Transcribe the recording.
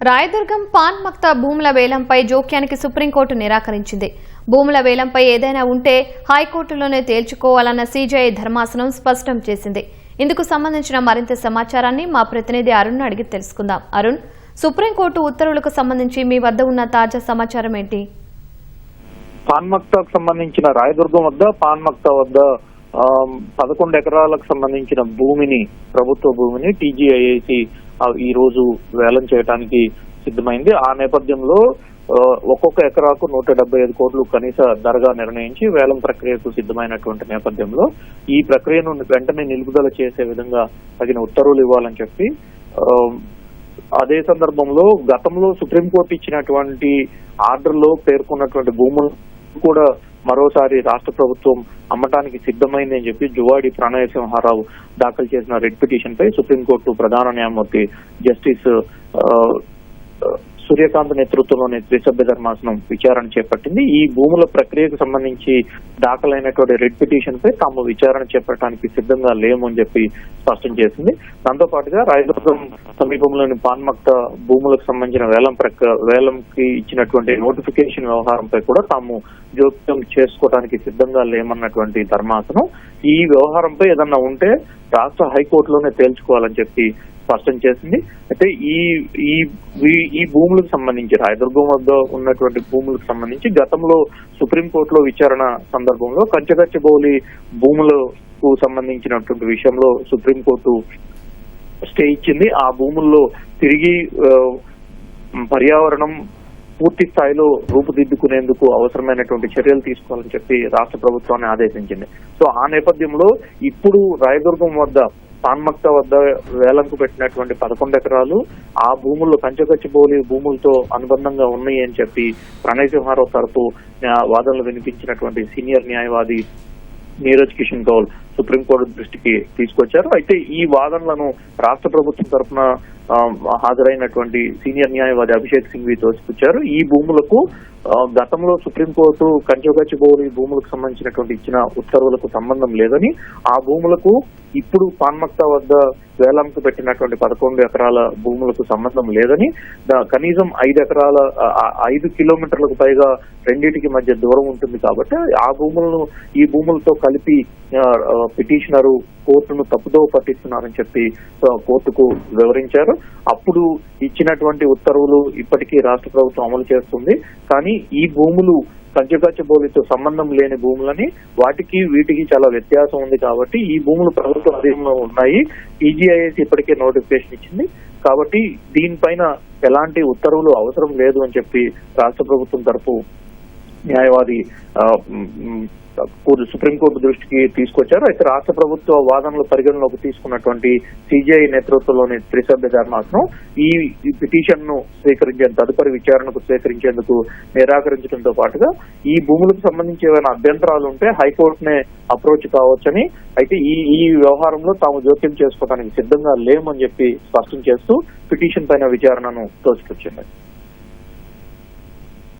Rayadurgam pan Makta భూముల వేలంపై జోక్యానికి supreme court నిరాకరించింది. భూముల వేలంపై ఏదైనా ఉంటే హైకోర్టులోనే తేల్చుకోవాలన్న సీజేఐ ధర్మాసనం స్పష్టం చేసింది. ఇందుకు సంబంధించిన మరింత సమాచారాన్ని మా ప్రతినిధి అరుణ్ అడిగి తెలుసుకుందాం. అరుణ్, సుప్రీంకోర్టు ఉత్తర్వులకు సంబంధించి మీ వద్ద ఉన్న తాజా సమాచారం ఏంటి? పాన్ మక్తాకు సంబంధించిన రాయదుర్గం వద్ద పాన్ మక్తా వద్ద 11 ఎకరాలకు సంబంధించిన భూమిని, ప్రభుత్వ భూమిని టీజీఐఏసీ ఈ రోజు వేలం చేయడానికి సిద్ధమైంది. ఆ నేపథ్యంలో ఒక్కొక్క ఎకరాకు 175 కోట్లు కనీస ధరగా నిర్ణయించి వేలం ప్రక్రియకు సిద్ధమైనటువంటి నేపథ్యంలో ఈ ప్రక్రియను వెంటనే నిలుపుదల చేసే విధంగా తగిన ఉత్తర్వులు ఇవ్వాలని చెప్పి, అదే సందర్భంలో గతంలో సుప్రీంకోర్టు ఇచ్చినటువంటి ఆర్డర్లో పేర్కొన్నటువంటి భూములు కూడా మరోసారి రాష్ట్ర ప్రభుత్వం అమ్మటానికి సిద్ధమైంది అని చెప్పి జువాడి ప్రణయ సింహారావు దాఖలు చేసిన రెడ్ పిటిషన్ పై సుప్రీంకోర్టు ప్రధాన న్యాయమూర్తి జస్టిస్ సూర్యకాంత్ నేతృత్వంలోని త్రిసభ్య ధర్మాసనం విచారణ చేపట్టింది. ఈ భూముల ప్రక్రియకు సంబంధించి దాఖలైనటువంటి రెడ్ పిటిషన్ పై తాము విచారణ చేపట్టడానికి సిద్ధంగా లేము అని చెప్పి స్పష్టం చేసింది. దాంతో పాటుగా రాయదుర్గం సమీపంలోని పాన్ మక్తా భూములకు సంబంధించిన వేలంకి ఇచ్చినటువంటి నోటిఫికేషన్ వ్యవహారంపై కూడా తాము జోక్యం చేసుకోవడానికి సిద్ధంగా లేమన్నటువంటి ధర్మాసనం ఈ వ్యవహారంపై ఏదన్నా ఉంటే రాష్ట్ర హైకోర్టులోనే తేల్చుకోవాలని చెప్పి స్పష్టం చేసింది. అయితే ఈ భూములకు సంబంధించి, రాయదుర్గం వద్ద ఉన్నటువంటి భూములకు సంబంధించి గతంలో సుప్రీంకోర్టులో విచారణ సందర్భంలో కంచగచ్చబౌలి భూములకు సంబంధించినటువంటి విషయంలో సుప్రీంకోర్టు స్టే ఇచ్చింది. ఆ భూముల్లో తిరిగి పర్యావరణం పూర్తి స్థాయిలో రూపుదిద్దుకునేందుకు అవసరమైనటువంటి చర్యలు తీసుకోవాలని చెప్పి రాష్ట్ర ప్రభుత్వాన్ని ఆదేశించింది. సో ఆ నేపథ్యంలో ఇప్పుడు రాయదుర్గం వద్ద పాన్ మక్తా వద్ద వేలంకు పెట్టినటువంటి 11 ఎకరాలు ఆ భూముల్లో కంచగచ్చబౌలి భూములతో అనుబంధంగా ఉన్నాయి అని చెప్పి ప్రణయ్ సింహారావు తరపు వాదనలు వినిపించినటువంటి సీనియర్ న్యాయవాది నీరజ్ కిషన్ కౌల్ సుప్రీంకోర్టు దృష్టికి తీసుకొచ్చారు. అయితే ఈ వాదనలను రాష్ట్ర ప్రభుత్వం తరఫున హాజరైనటువంటి సీనియర్ న్యాయవాది అభిషేక్ సింఘ్వి తోసిపుచ్చారు. ఈ భూములకు గతంలో సుప్రీంకోర్టు కంచగచ్చబౌలి భూములకు సంబంధించినటువంటి ఇచ్చిన ఉత్తర్వులకు సంబంధం లేదని, ఆ భూములకు ఇప్పుడు పాన్ మక్తా వద్ద వేలంకు పెట్టినటువంటి 11 ఎకరాల భూములకు సంబంధం లేదని, కనీసం 5 కిలోమీటర్లకు పైగా రెండింటికి మధ్య దూరం ఉంటుంది కాబట్టి ఆ భూములను ఈ భూములతో కలిపి పిటిషనరు కోర్టును తప్పుదో పట్టిస్తున్నారని చెప్పి కోర్టుకు వివరించారు. అప్పుడు ఇచ్చినటువంటి ఉత్తర్వులు ఇప్పటికీ రాష్ట్ర ప్రభుత్వం అమలు చేస్తుంది. కానీ ఈ భూములు కంచగచ్చబౌలితో సంబంధం లేని భూములని, వాటికి వీటికి చాలా వ్యత్యాసం ఉంది కాబట్టి ఈ భూములు ప్రభుత్వ అధీనంలో ఉన్నాయి. టీజీఐఏసీ ఇప్పటికే నోటిఫికేషన్ ఇచ్చింది కాబట్టి దీనిపైన ఎలాంటి ఉత్తర్వులు అవసరం లేదు అని చెప్పి రాష్ట్ర ప్రభుత్వం తరపు న్యాయవాది సుప్రీంకోర్టు దృష్టికి తీసుకొచ్చారు. అయితే రాష్ట్ర ప్రభుత్వ వాదనలు పరిగణలోకి తీసుకున్నటువంటి సిజేఐ నేతృత్వంలోని త్రిసభ్య ధర్మాసనం ఈ పిటిషన్ ను తదుపరి విచారణకు స్వీకరించేందుకు నిరాకరించడంతో పాటుగా ఈ భూములకు సంబంధించి ఏమైనా అభ్యంతరాలు ఉంటే హైకోర్టునే అప్రోచ్ కావచ్చని, అయితే ఈ వ్యవహారంలో తాము జోక్యం చేసుకోవడానికి సిద్ధంగా లేమని చెప్పి స్పష్టం చేస్తూ పిటిషన్ పైన విచారణను తోసిపుచ్చింది.